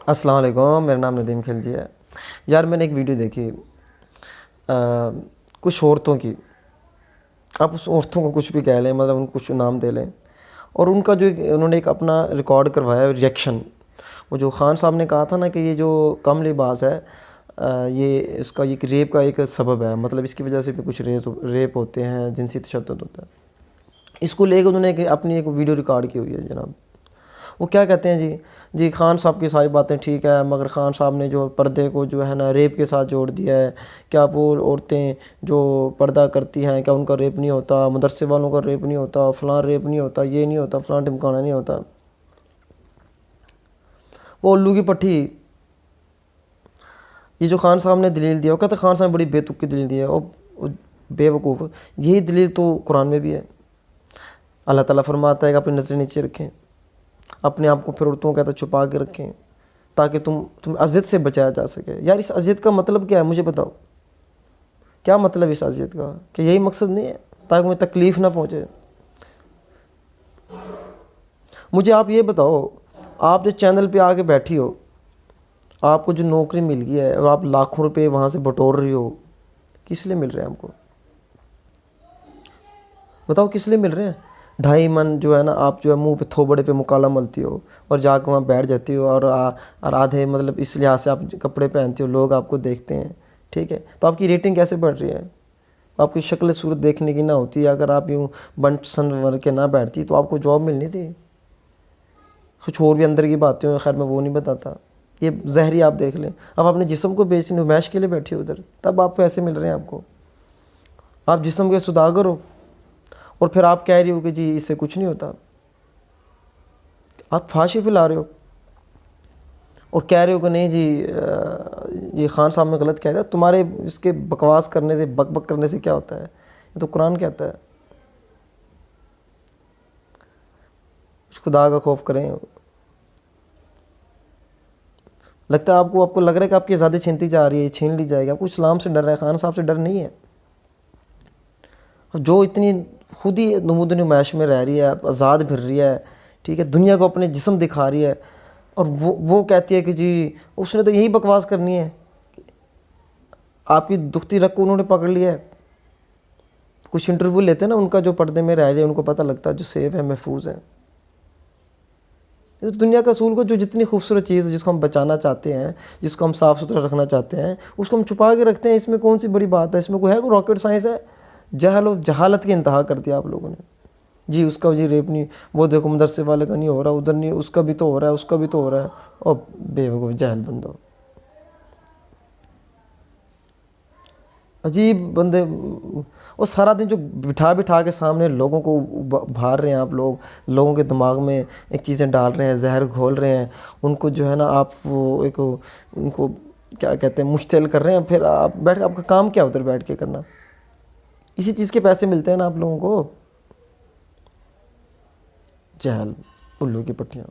السلام علیکم، میرا نام ندیم خلجی ہے۔ یار میں نے ایک ویڈیو دیکھی کچھ عورتوں کی، آپ اس عورتوں کو کچھ بھی کہہ لیں، مطلب ان کو کچھ نام دے لیں، اور ان کا جو انہوں نے ایک اپنا ریکارڈ کروایا ریئیکشن، وہ جو خان صاحب نے کہا تھا نا کہ یہ جو کم لباس ہے یہ اس کا ایک ریپ کا ایک سبب ہے، مطلب اس کی وجہ سے بھی کچھ ریپ ہوتے ہیں، جنسی تشدد ہوتا ہے۔ اس کو لے کے انہوں نے اپنی ایک ویڈیو ریکارڈ کی ہوئی ہے جناب۔ وہ کیا کہتے ہیں جی خان صاحب کی ساری باتیں ٹھیک ہے، مگر خان صاحب نے جو پردے کو جو ہے نا ریپ کے ساتھ جوڑ دیا ہے۔ کیا وہ عورتیں جو پردہ کرتی ہیں کیا ان کا ریپ نہیں ہوتا؟ مدرسے والوں کا ریپ نہیں ہوتا؟ فلاں ریپ نہیں ہوتا؟ یہ نہیں ہوتا، فلاں ٹمکانا نہیں ہوتا؟ وہ الو کی پٹھی، یہ جو خان صاحب نے دلیل دیا، وہ کہتے ہیں خان صاحب نے بڑی بے تک کی دلیل دی ہے، وہ بے وقوف۔ یہی دلیل تو قرآن میں بھی ہے۔ اللہ تعالیٰ فرماتا ہے کہ اپنی نظریں نیچے رکھیں، اپنے آپ کو پھر عورتوں کہتا ہے چھپا کے رکھیں تاکہ تم اذیت سے بچایا جا سکے۔ یار اس اذیت کا مطلب کیا ہے؟ مجھے بتاؤ کیا مطلب اس اذیت کا؟ کہ یہی مقصد نہیں ہے تاکہ مجھے تکلیف نہ پہنچے؟ مجھے آپ یہ بتاؤ، آپ جو چینل پہ آ کے بیٹھی ہو، آپ کو جو نوکری مل گئی ہے اور آپ لاکھوں روپے وہاں سے بٹور رہی ہو، کس لیے مل رہے ہیں ہم کو؟ بتاؤ کس لیے مل رہے ہیں؟ 2.5 من جو ہے نا آپ جو ہے منہ پہ تھوبڑے پہ مکالا ملتی ہو اور جا کے وہاں بیٹھ جاتی ہو، اور آدھے مطلب اس لحاظ سے آپ کپڑے پہنتی ہو، لوگ آپ کو دیکھتے ہیں، ٹھیک ہے؟ تو آپ کی ریٹنگ کیسے بڑھ رہی ہے؟ آپ کی شکل صورت دیکھنے کی نہ ہوتی، اگر آپ یوں بن سنور کے نہ بیٹھتی تو آپ کو جاب ملنی تھی۔ کچھ اور بھی اندر کی باتیں ہیں، خیر میں وہ نہیں بتاتا، یہ ظاہری آپ دیکھ لیں۔ اب اپنے جسم کو بیچ رہے، نمائش کے لیے بیٹھی ہو ادھر، تب آپ کو ایسے مل رہے ہیں۔ آپ کو، آپ جسم کے سوداگر ہو اور پھر آپ کہہ رہی ہو کہ جی اس سے کچھ نہیں ہوتا۔ آپ فحاشی پھیلا رہے ہو اور کہہ رہے ہو کہ نہیں جی یہ خان صاحب میں غلط کہتا ہے، تمہارے اس کے بکواس کرنے سے، بک بک کرنے سے کیا ہوتا ہے؟ یہ تو قرآن کہتا ہے۔ خدا کا خوف کریں۔ لگتا ہے آپ کو لگ رہا ہے کہ آپ کی آزادی چھینتی جا رہی ہے، چھین لی جائے گی۔ آپ کو اسلام سے ڈر رہا ہے، خان صاحب سے ڈر نہیں ہے۔ جو اتنی خود ہی نمود نمائش میں رہ رہی ہے، آزاد پھر رہی ہے، ٹھیک ہے، دنیا کو اپنے جسم دکھا رہی ہے، اور وہ کہتی ہے کہ جی اس نے تو یہی بکواس کرنی ہے۔ آپ کی دکھتی رگ کو انہوں نے پکڑ لیا ہے۔ کچھ انٹرویو لیتے ہیں نا، ان کا جو پردے میں رہ رہے ہیں ان کو پتہ لگتا ہے، جو سیف ہے، محفوظ ہے۔ اس دنیا کا اصول کو، جو جتنی خوبصورت چیز ہے جس کو ہم بچانا چاہتے ہیں، جس کو ہم صاف ستھرا رکھنا چاہتے ہیں، اس کو ہم چھپا کے رکھتے ہیں۔ اس میں کون سی بڑی بات ہے؟ اس میں کوئی ہے؟ کوئی راکٹ سائنس ہے؟ جہل و جہالت کی انتہا کر دیا آپ لوگوں نے۔ جی اس کا جی ریپ نہیں، وہ دیکھو مدرسے والے کا نہیں ہو رہا، ادھر نہیں، اس کا بھی تو ہو رہا ہے، اس کا بھی تو ہو رہا ہے۔ اور بے وقوف جاہل بندو، عجیب بندے، اور سارا دن جو بٹھا کے سامنے لوگوں کو بھار رہے ہیں آپ لوگ، لوگوں کے دماغ میں ایک چیزیں ڈال رہے ہیں، زہر گھول رہے ہیں، ان کو جو ہے نا آپ وہ ایک ان کو کیا کہتے ہیں مشتعل کر رہے ہیں۔ پھر آپ بیٹھ کے، آپ کا کام کیا ادھر بیٹھ کے کرنا؟ اسی چیز کے پیسے ملتے ہیں نا آپ لوگوں کو۔ جہل الو کی پٹھیاں۔